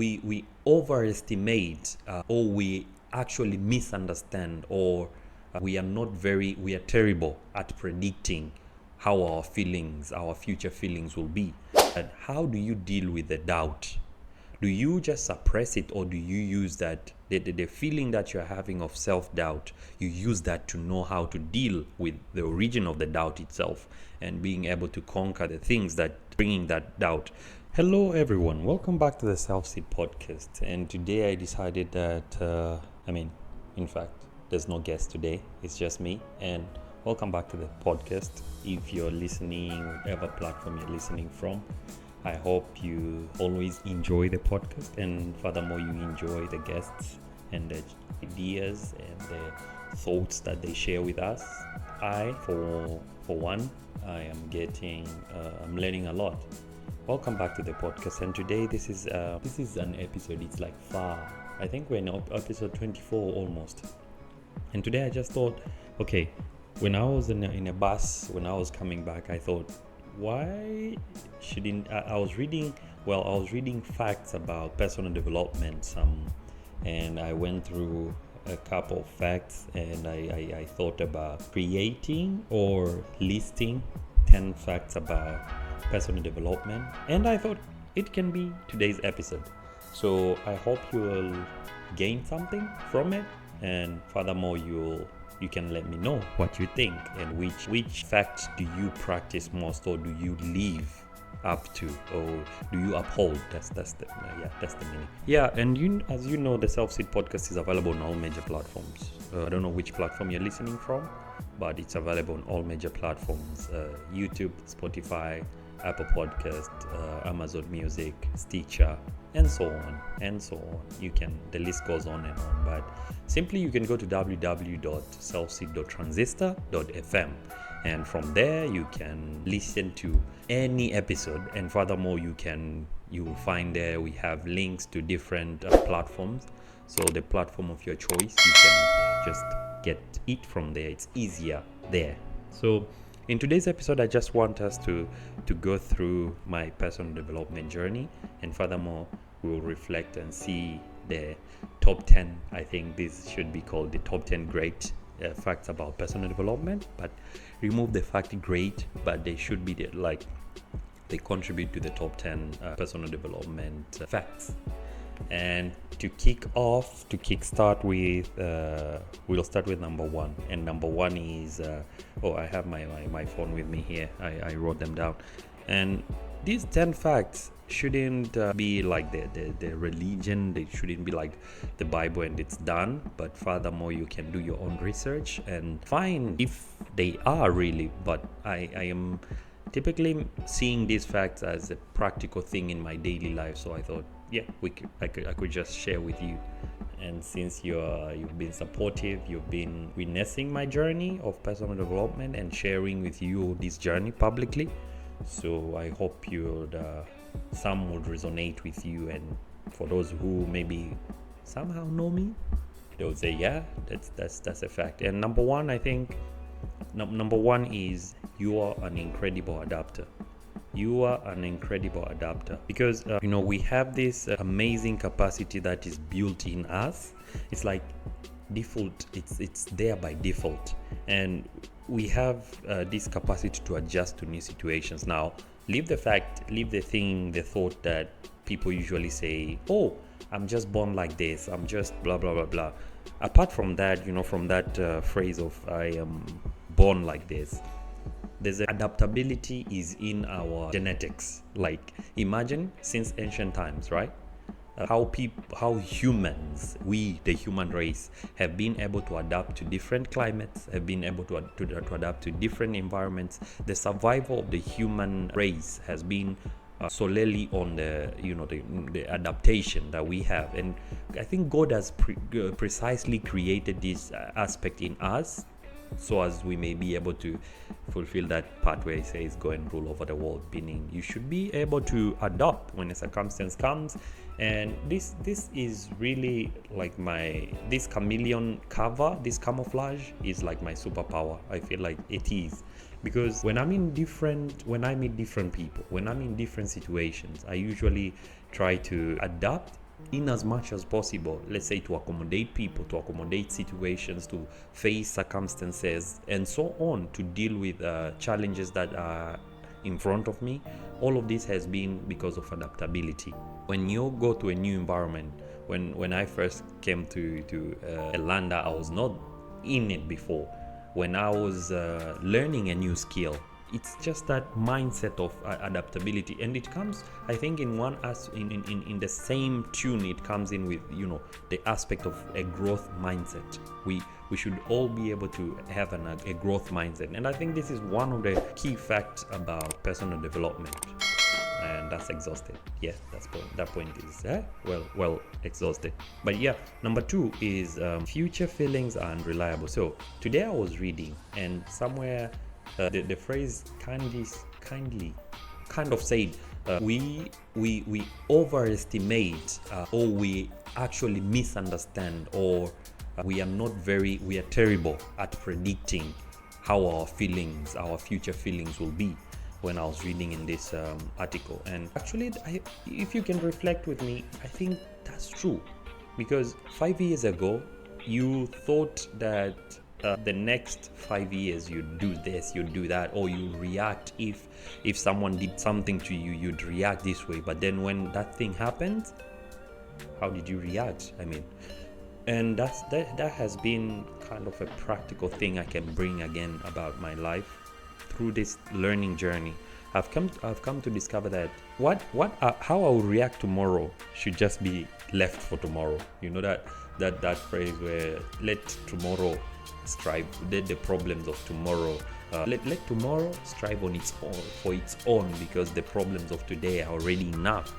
we overestimate or we actually misunderstand, or we are terrible at predicting how our future feelings will be. And how do you deal with the doubt? Do you just suppress it, or do you use that, the feeling that you're having of self-doubt, you use that to know how to deal with the origin of the doubt itself and being able to conquer the things that bringing that doubt? Hello everyone, welcome back to the SelfSeed Podcast. And today I decided that, in fact, there's no guest today, it's just me. And welcome back to the podcast. If you're listening, whatever platform you're listening from, I hope you always enjoy the podcast, and furthermore you enjoy the guests and the ideas and the thoughts that they share with us. For one, I'm learning a lot. Welcome back to the podcast, and today this is an episode. It's like I think we're in episode 24 almost. And today I just thought, okay, when I was in a bus when I was coming back, I thought, why shouldn't I was reading facts about personal development, and I went through a couple of facts, and I thought about creating or listing 10 facts about personal development, and I thought it can be today's episode. So I hope you will gain something from it, and furthermore you can let me know what you think, and which facts do you practice most, or do you live up to, or do you uphold? That's the meaning. Yeah, and as you know, the SelfSeed Podcast is available on all major platforms. I don't know which platform you're listening from, but it's available on all major platforms: YouTube, Spotify, Apple Podcast, Amazon Music, Stitcher, and so on. The list goes on and on. But simply you can go to www.selfseed.transistor.fm, and from there you can listen to any episode. And furthermore, you will find there we have links to different platforms. So the platform of your choice, you can just get it from there. It's easier there. So in today's episode, I just want us to go through my personal development journey, and furthermore, we will reflect and see the top 10. I think this should be called the top 10 great facts about personal development, but remove the fact great, but they should be they contribute to the top 10 personal development facts. And to kickstart with, we'll start with number one. And number one is, I have my phone with me here. I wrote them down. And these 10 facts shouldn't be like the religion. They shouldn't be like the Bible and it's done. But furthermore, you can do your own research and find if they are really. But I am typically seeing these facts as a practical thing in my daily life. So I thought, yeah, I could just share with you. And since you've been supportive, you've been witnessing my journey of personal development and sharing with you this journey publicly, so I hope some would resonate with you. And for those who maybe somehow know me, they'll say, yeah, that's a fact. And number one, I think number one is you are an incredible adapter. You are an incredible adapter, because we have this amazing capacity that is built in us. It's like default. It's there by default, and we have this capacity to adjust to new situations. Now, leave the thought that people usually say, "Oh, I'm just born like this. I'm just blah blah blah blah." Apart from that, from that phrase of "I am born like this," there's adaptability is in our genetics. Like, imagine since ancient times, right? How humans, the human race, have been able to adapt to different climates, have been able to adapt to different environments. The survival of the human race has been solely on the adaptation that we have. And I think God has precisely created this aspect in us, so as we may be able to fulfill that part where he says go and rule over the world, meaning you should be able to adapt when a circumstance comes. And this is really like this chameleon cover, this camouflage is like my superpower. I feel like it is, because when I meet different people, when I'm in different situations, I usually try to adapt in as much as possible, let's say to accommodate people, to accommodate situations, to face circumstances, and so on, to deal with challenges that are in front of me. All of this has been because of adaptability. When you go to a new environment, when I first came to a land that I was not in it before, when I was learning a new skill, it's just that mindset of adaptability, and it comes, I think, in the same tune. It comes in with the aspect of a growth mindset. We should all be able to have a growth mindset, and I think this is one of the key facts about personal development. And that's exhausted. Yeah, that point is well exhausted. But yeah, number 2 is future feelings are unreliable. So today I was reading, and somewhere the phrase kind of said we overestimate or we actually misunderstand, or we are terrible at predicting how our future feelings will be. When I was reading in this article, and actually if you can reflect with me, I think that's true, because 5 years ago you thought that the next 5 years you'd do this, you'd do that, or you react if someone did something to you, you'd react this way. But then when that thing happens, how did you react? I mean, and that has been kind of a practical thing I can bring again about my life. Through this learning journey, I've come to discover that how I will react tomorrow should just be left for tomorrow. You know that phrase where let tomorrow strive, let the problems of tomorrow let tomorrow strive on its own, for its own, because the problems of today are already enough.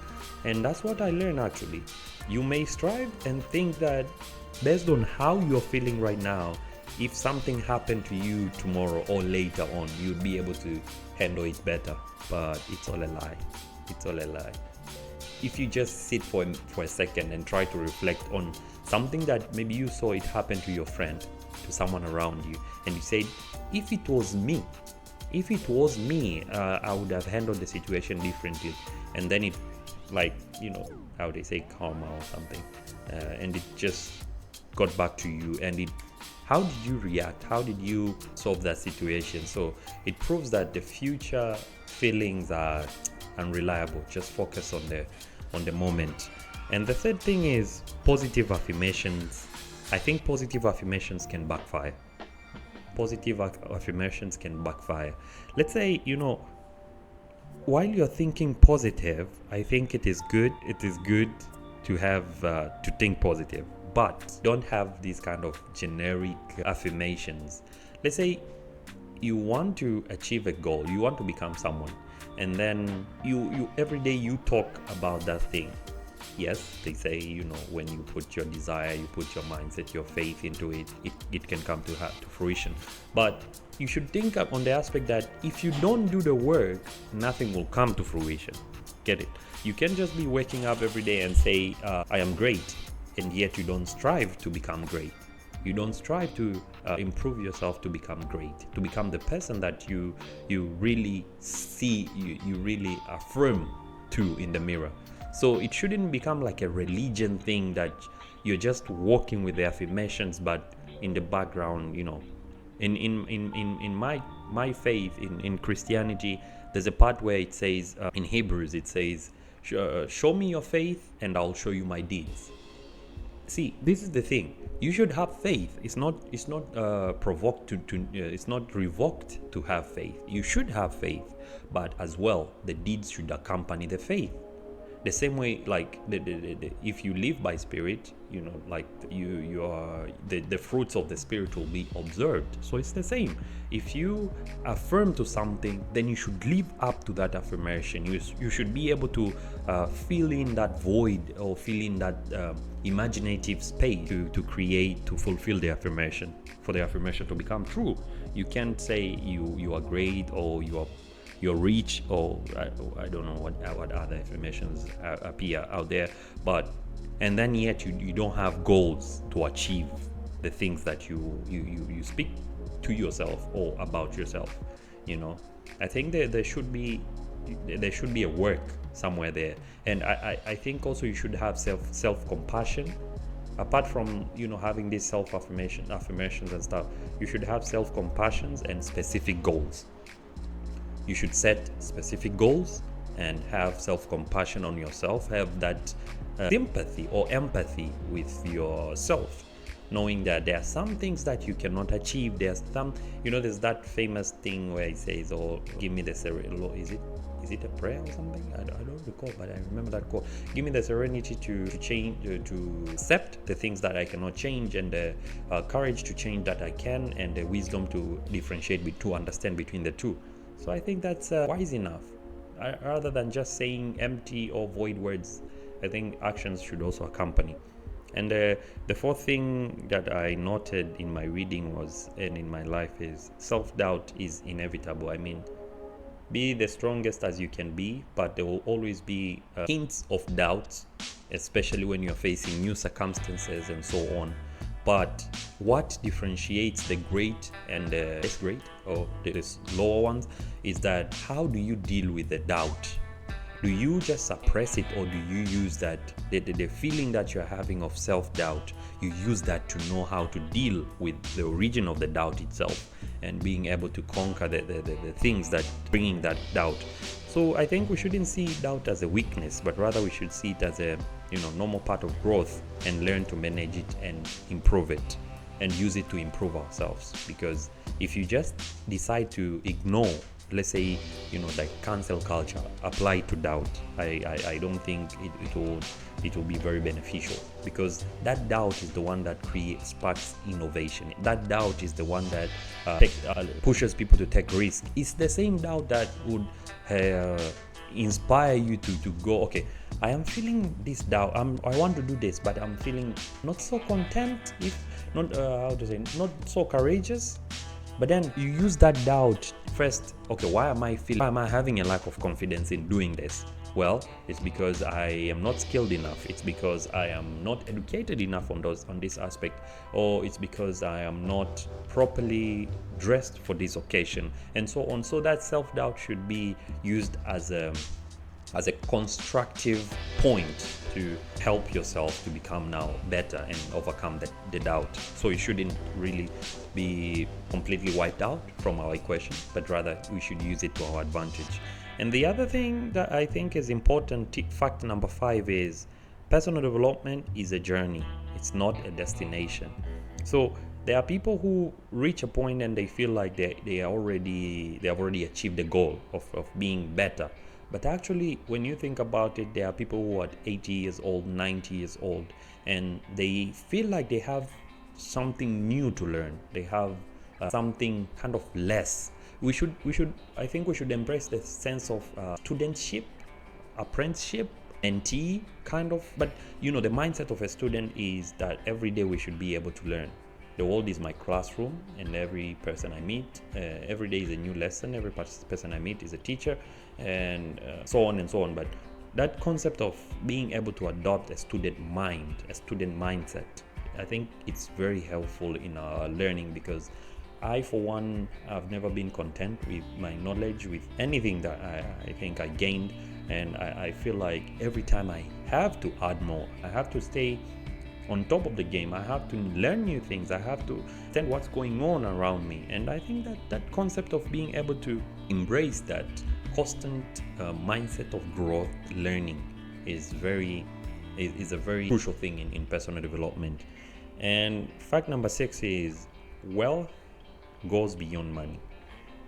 And that's what I learned. Actually, you may strive and think that based on how you're feeling right now, if something happened to you tomorrow or later on, you'd be able to handle it better. But it's all a lie. It's all a lie. If you just sit for a second and try to reflect on something that maybe you saw it happen to your friend, to someone around you, and you said, if it was me, I would have handled the situation differently. And then it, like, how they say, karma or something, and it just got back to you, and how did you react? How did you solve that situation? So it proves that the future feelings are unreliable. Just focus on the moment. And the third thing is positive affirmations. I think positive affirmations can backfire. Let's say, while you're thinking positive, I think it is good to have to think positive. But don't have these kind of generic affirmations. Let's say you want to achieve a goal, you want to become someone, and then you every day you talk about that thing. Yes, they say, when you put your desire, you put your mindset, your faith into it, it can come to fruition. But you should think on the aspect that if you don't do the work, nothing will come to fruition. Get it? You can't just be waking up every day and say, I am great, and yet you don't strive to become great. You don't strive to improve yourself to become great, to become the person that you really see, you really affirm to in the mirror. So it shouldn't become like a religion thing that you're just walking with the affirmations, but in the background, in my faith, in Christianity, there's a part where it says, in Hebrews, it says, show me your faith and I'll show you my deeds. See, this is the thing. You should have faith. It's not provoked it's not revoked to have faith. You should have faith, but as well, the deeds should accompany the faith. The same way, like if you live by spirit, like you are the fruits of the spirit will be observed. So it's the same. If you affirm to something, then you should live up to that affirmation. You should be able to fill in that void, or fill in that imaginative space to fulfill the affirmation, for the affirmation to become true. You can't say you are great, or you're rich, or I don't know what other affirmations appear out there, and then yet you don't have goals to achieve the things that you speak to yourself or about yourself. I think there should be there should be a work somewhere there. And I think also you should have self-compassion. Apart from having these affirmations and stuff, you should have self-compassions and specific goals. You should set specific goals and have self-compassion on yourself. Have that sympathy or empathy with yourself, knowing that there are some things that you cannot achieve. There's there's that famous thing where it says, "Oh, give me the serenity." Is it a prayer or something? I don't recall, but I remember that quote. Give me the serenity to change, to accept the things that I cannot change, and the courage to change that I can, and the wisdom to differentiate, to understand between the two. So I think that's wise enough. Rather than just saying empty or void words, I think actions should also accompany. And the fourth thing that I noted in my reading and in my life is self-doubt is inevitable. I mean, be the strongest as you can be, but there will always be hints of doubt, especially when you're facing new circumstances and so on. But what differentiates the great and the less great, or the lower ones, is that how do you deal with the doubt? Do you just suppress it, or do you use that, the feeling that you're having of self-doubt, you use that to know how to deal with the origin of the doubt itself and being able to conquer the things that bringing that doubt? So I think we shouldn't see doubt as a weakness, but rather we should see it as a normal part of growth, and learn to manage it and improve it and use it to improve ourselves. Because if you just decide to ignore, let's say, like cancel culture applied to doubt, I don't think it will be very beneficial, because that doubt is the one that sparks innovation. That doubt is the one that pushes people to take risk. It's the same doubt that would inspire you to go, okay, I am feeling this doubt, I want to do this, but I'm feeling not so content, if not not so courageous. But then you use that doubt first. Okay, why am I having a lack of confidence in doing this? Well, it's because I am not skilled enough. It's because I am not educated enough on this aspect, or it's because I am not properly dressed for this occasion, and so on. So that self-doubt should be used as a constructive point to help yourself to become now better and overcome the doubt. So it shouldn't really be completely wiped out from our equation, but rather we should use it to our advantage. And the other thing that I think is important, fact number 5, is personal development is a journey. It's not a destination. So there are people who reach a point and they feel like they have already achieved the goal of being better. But actually, when you think about it, there are people who are 80 years old, 90 years old, and they feel like they have something new to learn. They have something kind of less. I think we should embrace the sense of studentship, apprenticeship, mentee kind of. But the mindset of a student is that every day we should be able to learn. The world is my classroom, and every person I meet, every day is a new lesson. Every person I meet is a teacher, and so on and so on. But that concept of being able to adopt a student mindset, I think it's very helpful in our learning, because I, for one, have never been content with my knowledge, with anything that I think I gained, and I feel like every time I have to add more, I have to stay on top of the game. I have to learn new things. I have to understand what's going on around me. And I think that concept of being able to embrace that constant mindset of growth, learning, is a very crucial thing in personal development. And fact number 6 is wealth goes beyond money.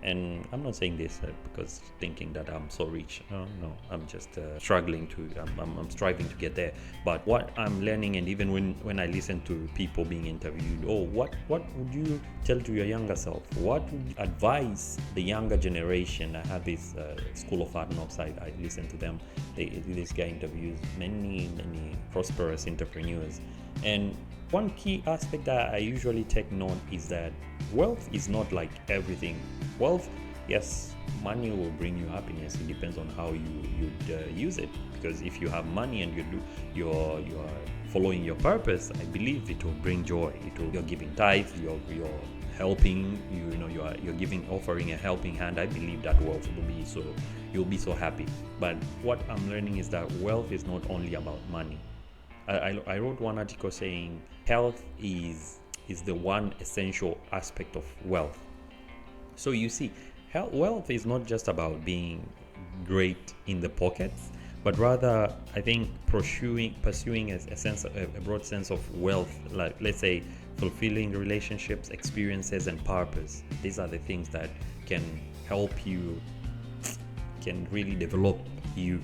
And I'm not saying this because thinking that I'm so rich. No, I'm just struggling I'm striving to get there. But what I'm learning, and even when I listen to people being interviewed, what would you tell to your younger self? What would you advise the younger generation? I have this School of Hard Knocks. I listen to them. This guy interviews many prosperous entrepreneurs. And one key aspect that I usually take note is that wealth is not like everything. Wealth, yes, money will bring you happiness. It depends on how you'd use it. Because if you have money and you're following your purpose, I believe it will bring joy. You're giving tithe, you're helping, you're offering a helping hand, I believe that wealth will be so, you'll be so happy. But what I'm learning is that wealth is not only about money. I wrote one article saying health is the one essential aspect of wealth. So you see, wealth is not just about being great in the pockets, but rather, I think, pursuing a broad sense of wealth, like, let's say, fulfilling relationships, experiences, and purpose. These are the things that can help you, can really develop you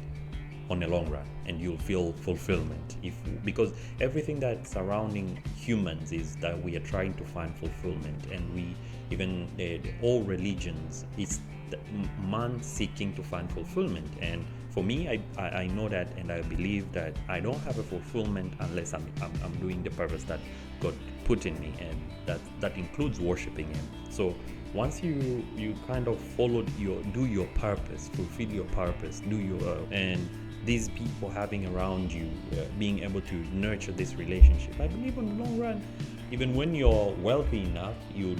on a long run, and you'll feel fulfillment because everything that's surrounding humans is that we are trying to find fulfillment, and all religions is man seeking to find fulfillment. And for me, I know that, and I believe that I don't have a fulfillment unless I'm doing the purpose that God put in me, and that includes worshiping Him. So once you kind of do your purpose, fulfill your purpose, and these people having around you, being able to nurture this relationship, I believe in the long run, even when you're wealthy enough, you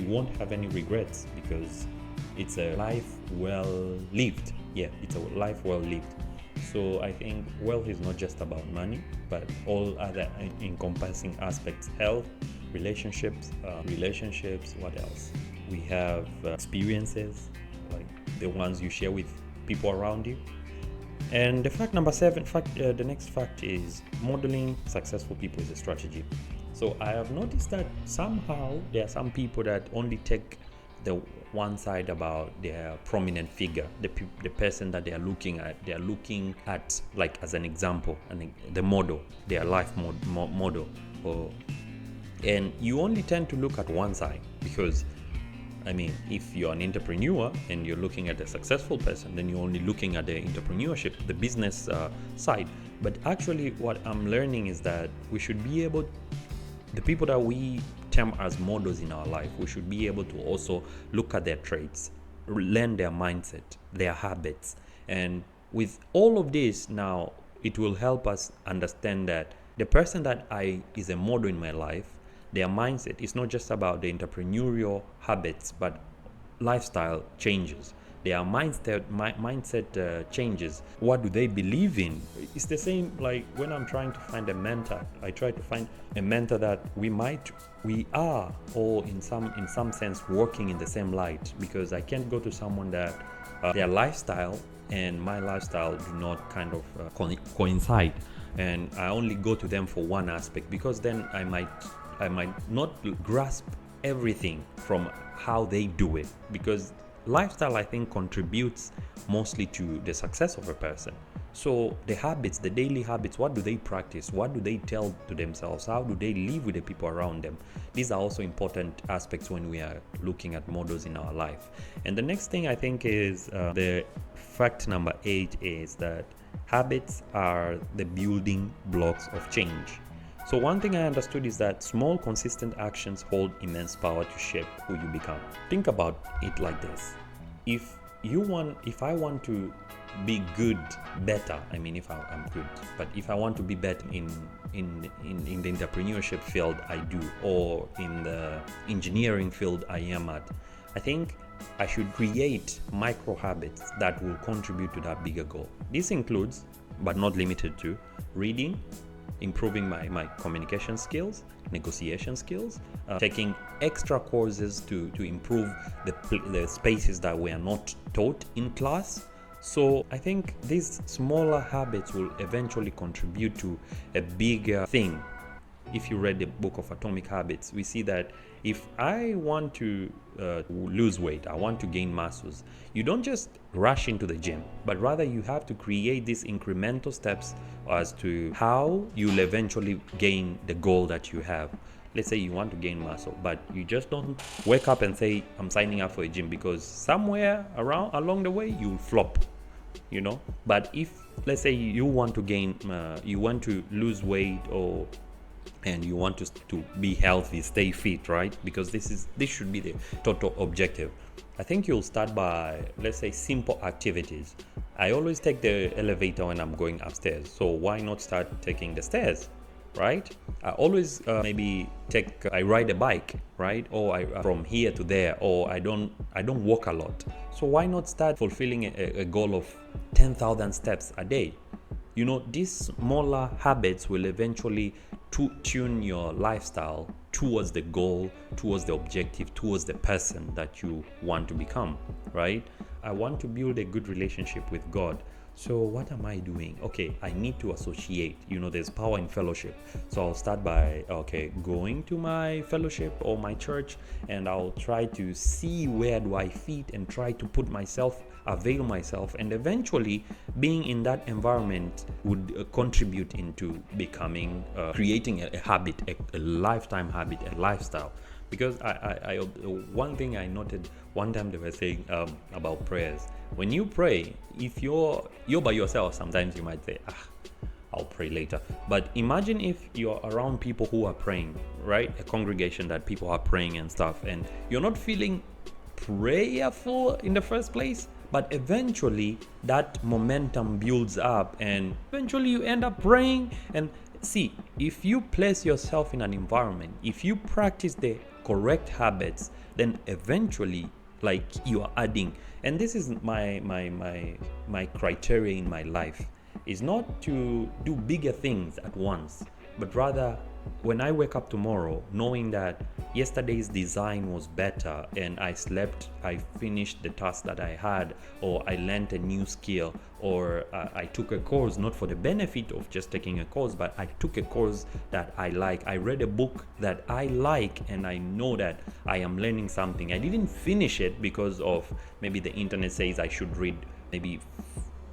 won't have any regrets, because it's a life well lived. Yeah, it's a life well lived. So I think wealth is not just about money, but all other encompassing aspects: health, relationships, what else? We have experiences, like the ones you share with people around you. And the fact number 7, the next fact is modeling successful people is a strategy. So I have noticed that somehow there are some people that only take the one side about their prominent figure, the person that they are looking at like as an example, and the model, their life model. And you only tend to look at one side, because if you're an entrepreneur and you're looking at a successful person, then you're only looking at the entrepreneurship, the business side. But actually, what I'm learning is that we should be able, the people that we term as models in our life, we should be able to also look at their traits, learn their mindset, their habits. And with all of this now, it will help us understand that the person that is a model in my life, their mindset is not just about the entrepreneurial habits, but lifestyle changes. Their mindset changes. What do they believe in? It's the same like when I'm trying to find a mentor. I try to find a mentor that we are all in some sense working in the same light, because I can't go to someone that their lifestyle and my lifestyle do not kind of coincide, and I only go to them for one aspect, because then I might not grasp everything from how they do it, because lifestyle, I think, contributes mostly to the success of a person. So the habits, the daily habits, what do they practice? What do they tell to themselves? How do they live with the people around them? These are also important aspects when we are looking at models in our life. And the next thing I think is the fact number 8 is that habits are the building blocks of change. So one thing I understood is that small, consistent actions hold immense power to shape who you become. Think about it like this. If I want to be good, better, if I'm good, but if I want to be better in the entrepreneurship field I do, or in the engineering field I am at, I think I should create micro habits that will contribute to that bigger goal. This includes, but not limited to, reading, improving my communication skills, negotiation skills, taking extra courses to improve the spaces that we are not taught in class. So I think these smaller habits will eventually contribute to a bigger thing. If you read the book of Atomic Habits, we see that if I want to lose weight, I want to gain muscles, you don't just rush into the gym, but rather you have to create these incremental steps as to how you'll eventually gain the goal that you have. Let's say you want to gain muscle, but you just don't wake up and say, I'm signing up for a gym, because somewhere along the way you'll flop, But if, let's say, you want to you want to lose weight, and you want to be healthy, stay fit, right? Because this should be the total objective. I think you'll start by, let's say, simple activities. I always take the elevator when I'm going upstairs, so why not start taking the stairs? right? I always I ride a bike, right? Or I from here to there, or I don't walk a lot. So why not start fulfilling a goal of 10,000 steps a day? These smaller habits will eventually tune your lifestyle towards the goal, towards the objective, towards the person that you want to become, right? I want to build a good relationship with God. So what am I doing? Okay, I need to associate. There's power in fellowship. So I'll start by, going to my fellowship or my church, and I'll try to see where do I fit and try to avail myself, and eventually being in that environment would contribute into becoming, creating a habit, a lifetime habit, a lifestyle. Because I one thing I noted one time, they were saying about prayers. When you pray, if you're by yourself, sometimes you might say, I'll pray later. But imagine if you're around people who are praying, right? A congregation that people are praying and stuff, and you're not feeling prayerful in the first place, but eventually that momentum builds up, and eventually you end up praying. And see, if you place yourself in an environment, if you practice the correct habits, then eventually, like, you are adding. And this is my criteria in my life, is not to do bigger things at once, but rather when I wake up tomorrow knowing that yesterday's design was better and I finished the task that I had, or I learned a new skill, or I took a course, not for the benefit of just taking a course, but I took a course that I like. I read a book that I like, and I know that I am learning something. I didn't finish it because of maybe the internet says I should read maybe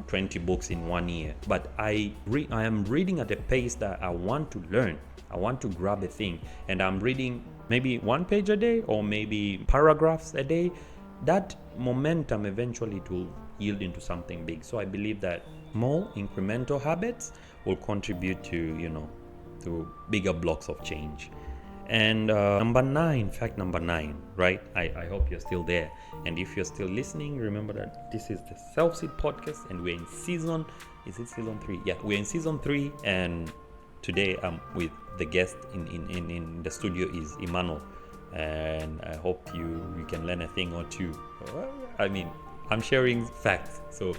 20 books in 1 year, but I am reading at a pace that I want to learn. I want to grab a thing, and I'm reading maybe 1 page a day, or maybe paragraphs a day. That momentum eventually to yield into something big. So I believe that small incremental habits will contribute to bigger blocks of change. And fact number 9, right? I hope you're still there. And if you're still listening, remember that this is the SelfSeed Podcast, and we're in season 3? Yeah, we're in season 3, and today I'm with the guest in the studio is Emmanuel, and I hope you can learn a thing or two. I mean, I'm sharing facts, so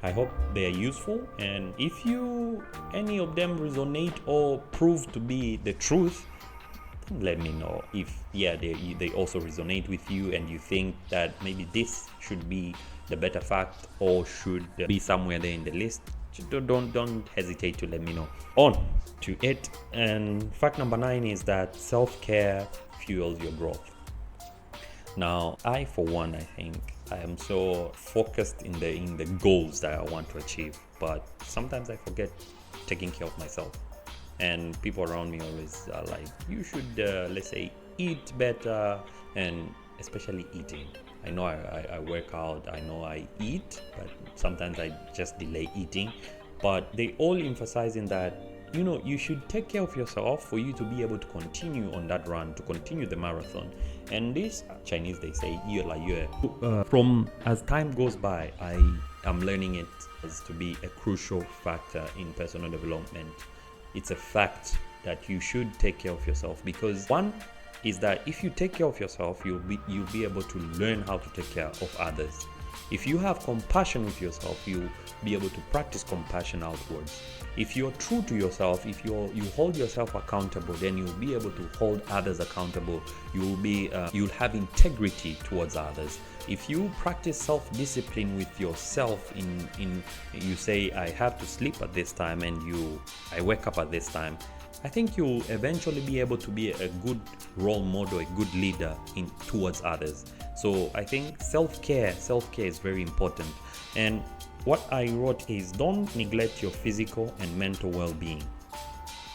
I hope they are useful, and if any of them resonate or prove to be the truth, let me know. If they also resonate with you, and you think that maybe this should be the better fact or should be somewhere there in the list, don't hesitate to let me know. On to it. And fact number 9 is that self-care fuels your growth. Now, I for one, I think I am so focused in the goals that I want to achieve, but sometimes I forget taking care of myself. And people around me always are like, you should, let's say, eat better, and especially eating. I know I work out, I know I eat, but sometimes I just delay eating. But they all emphasizing that, you should take care of yourself for you to be able to continue on that run, to continue the marathon. And this, Chinese, they say, year la year. From as time goes by, I am learning it as to be a crucial factor in personal development. It's a fact that you should take care of yourself, because one is that if you take care of yourself, you'll be able to learn how to take care of others. If you have compassion with yourself, you'll be able to practice compassion outwards. If you're true to yourself, if you hold yourself accountable, then you'll be able to hold others accountable. You'll have integrity towards others. If you practice self-discipline with yourself, in you say, I have to sleep at this time, and I wake up at this time, I think you'll eventually be able to be a good role model, a good leader towards others. So I think self-care is very important. And what I wrote is, don't neglect your physical and mental well-being.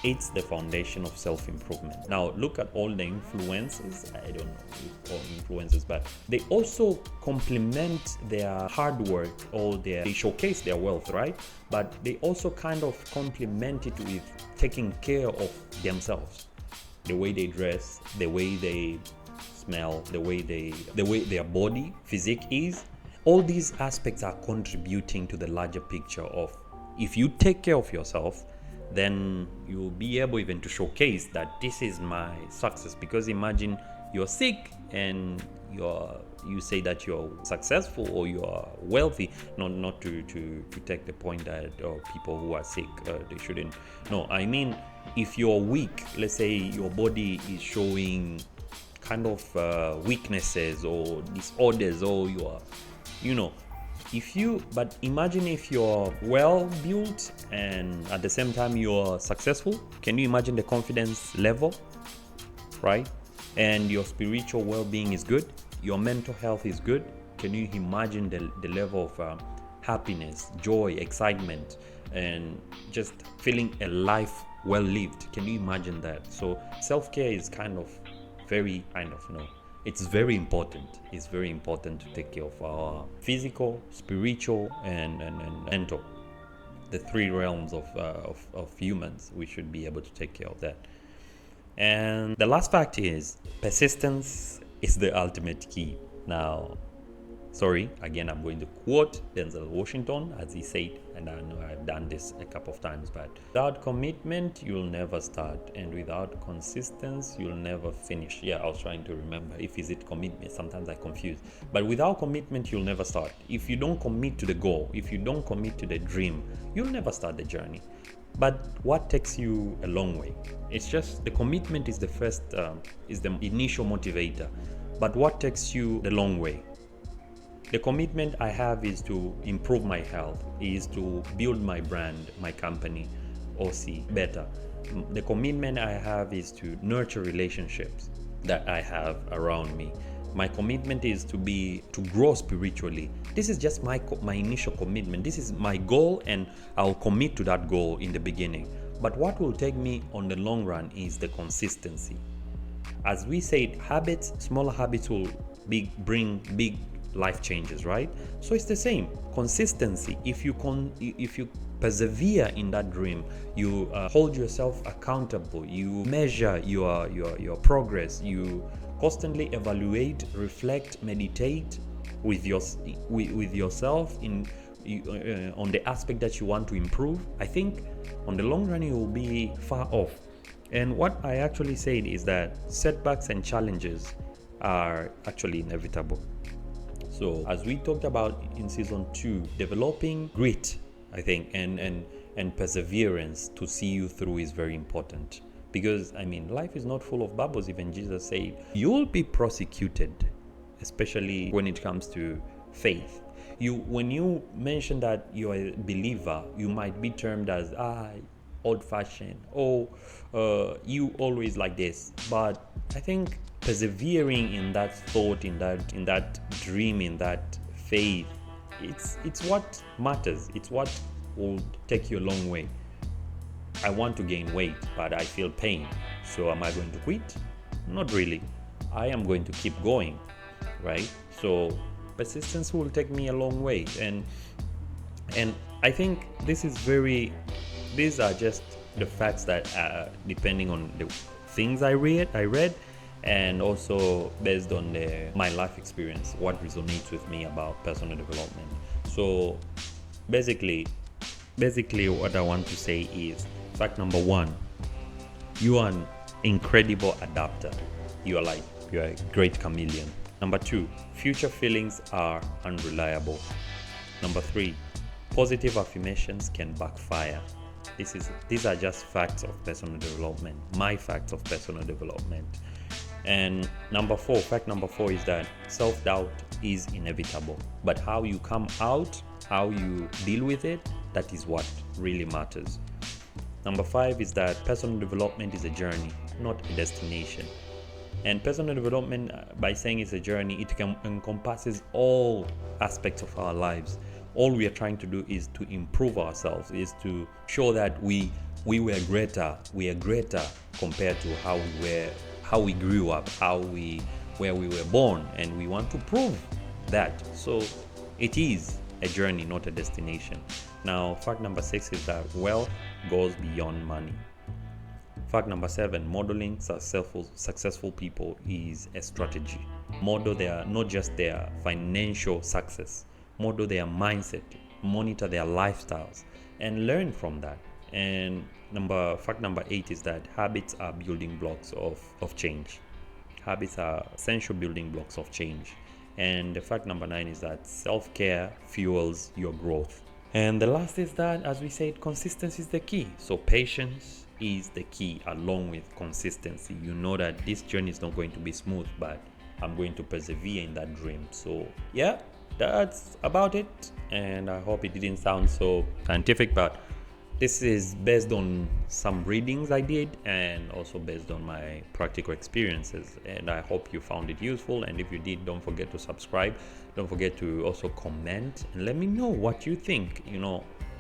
It's the foundation of self-improvement. Now, look at all the influencers. I don't know if you call influencers, but they also complement their hard work, or they showcase their wealth, right? But they also kind of complement it with taking care of themselves. The way they dress, the way they smell, the way their body, physique is. All these aspects are contributing to the larger picture of, if you take care of yourself, then you'll be able even to showcase that this is my success. Because imagine you're sick and you say that you're successful or you're wealthy. Not to take the point that people who are sick, they shouldn't. No, I mean, if you're weak, let's say your body is showing kind of weaknesses or disorders, or but imagine if you're well built and at the same time you're successful. Can you imagine the confidence level, right? And your spiritual well-being is good, your mental health is good. Can you imagine the level of happiness, joy, excitement, and just feeling a life well lived? Can you imagine that? So self-care is it's very important. It's very important to take care of our physical, spiritual, and mental. The three realms of humans. We should be able to take care of that. And the last fact is persistence is the ultimate key. Now, again, I'm going to quote Denzel Washington as he said, and I know I've done this a couple of times, but without commitment, you'll never start, and without consistency, you'll never finish. Yeah, I was trying to remember is it commitment. Sometimes I confuse. But without commitment, you'll never start. If you don't commit to the goal, if you don't commit to the dream, you'll never start the journey. But what takes you a long way? It's just the commitment is the first, is the initial motivator. But what takes you the long way? The commitment I have is to improve my health, is to build my brand, my company, OC, better. The commitment I have is to nurture relationships that I have around me. My commitment is to grow spiritually. This is just my initial commitment. This is my goal, and I'll commit to that goal in the beginning. But what will take me on the long run is the consistency. As we said, smaller habits will bring big life changes, right? So it's the same. Consistency. If you persevere in that dream, you hold yourself accountable, you measure your progress, you constantly evaluate, reflect, meditate with yourself on the aspect that you want to improve. I think on the long run you will be far off. And what I actually said is that setbacks and challenges are actually inevitable. So as we talked about in season 2, developing grit, I think, and perseverance to see you through is very important. Because, life is not full of bubbles. Even Jesus said, you will be prosecuted, especially when it comes to faith. When you mention that you're a believer, you might be termed as old-fashioned, you always like this. But I think persevering in that thought, in that dream, in that faith, it's what matters. It's what will take you a long way. I want to gain weight, but I feel pain. So am I going to quit? Not really. I am going to keep going, right? So persistence will take me a long way. And I think these are just the facts that depending on the things I read, and also based on my life experience, what resonates with me about personal development. So basically what I want to say is, fact number 1, you are an incredible adapter. You're a great chameleon. Number 2, future feelings are unreliable. Number 3, positive affirmations can backfire. These are just facts of personal development, my facts of personal development. And fact number 4 is that self-doubt is inevitable, but how you come out, how you deal with it, that is what really matters. Number 5 is that personal development is a journey, not a destination. And personal development, by saying it's a journey, it encompasses all aspects of our lives. All we are trying to do is to improve ourselves, is to show that we are greater compared to how we grew up, where we were born, and we want to prove that. So it is a journey, not a destination. Now, fact number 6 is that wealth goes beyond money. Fact number 7, modeling successful people is a strategy. Model not just their financial success, model their mindset, monitor their lifestyles, and learn from that. And fact number 8 is that habits are building blocks of change. Habits are essential building blocks of change. And the fact number 9 is that self-care fuels your growth. And the last is that, as we said, consistency is the key. So patience is the key along with consistency. You know that this journey is not going to be smooth, but I'm going to persevere in that dream. So yeah, that's about it. And I hope it didn't sound so scientific, but this is based on some readings I did and also based on my practical experiences. And I hope you found it useful. And if you did, don't forget to subscribe. Don't forget to also comment and let me know what you think.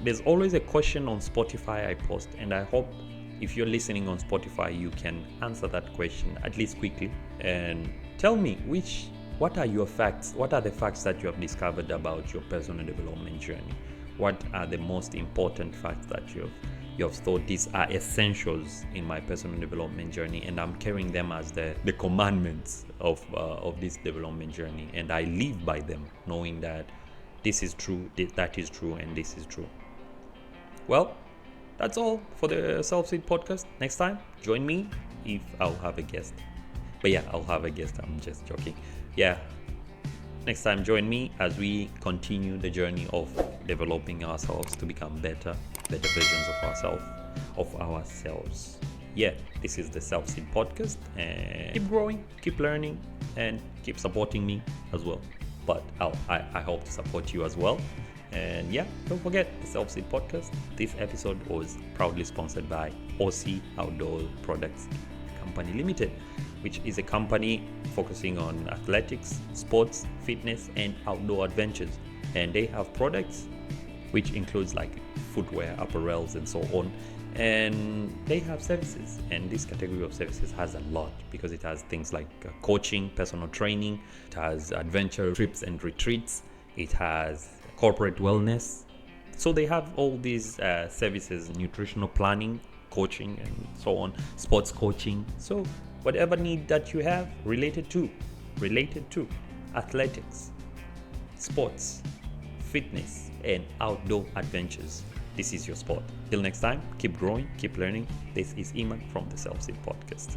There's always a question on Spotify I post, and I hope if you're listening on Spotify, you can answer that question at least quickly and tell me what are your facts? What are the facts that you have discovered about your personal development journey? What are the most important facts that you have thought these are essentials in my personal development journey, and I'm carrying them as the commandments of this development journey, and I live by them, knowing that this is true, that is true, and this is true. Well, that's all for the SelfSeed podcast. Next time, join me if I'll have a guest. But yeah, I'll have a guest. I'm just joking. Yeah. Next time, join me as we continue the journey of developing ourselves to become better versions of ourselves. Yeah, this is the SelfSeed Podcast, and keep growing, keep learning, and keep supporting me as well. But I hope to support you as well. And yeah, don't forget the SelfSeed Podcast. This episode was proudly sponsored by OC Outdoor Products Company Limited, which is a company focusing on athletics, sports, fitness, and outdoor adventures. And they have products which includes like footwear, apparels, and so on. And they have services, and this category of services has a lot because it has things like coaching, personal training, it has adventure trips and retreats, it has corporate wellness. So they have all these services: nutritional planning, coaching, and so on, sports coaching. So whatever need that you have related to athletics, sports, fitness, and outdoor adventures, this is your spot. Till next time, keep growing, keep learning. This is Iman from the SelfSeed Podcast.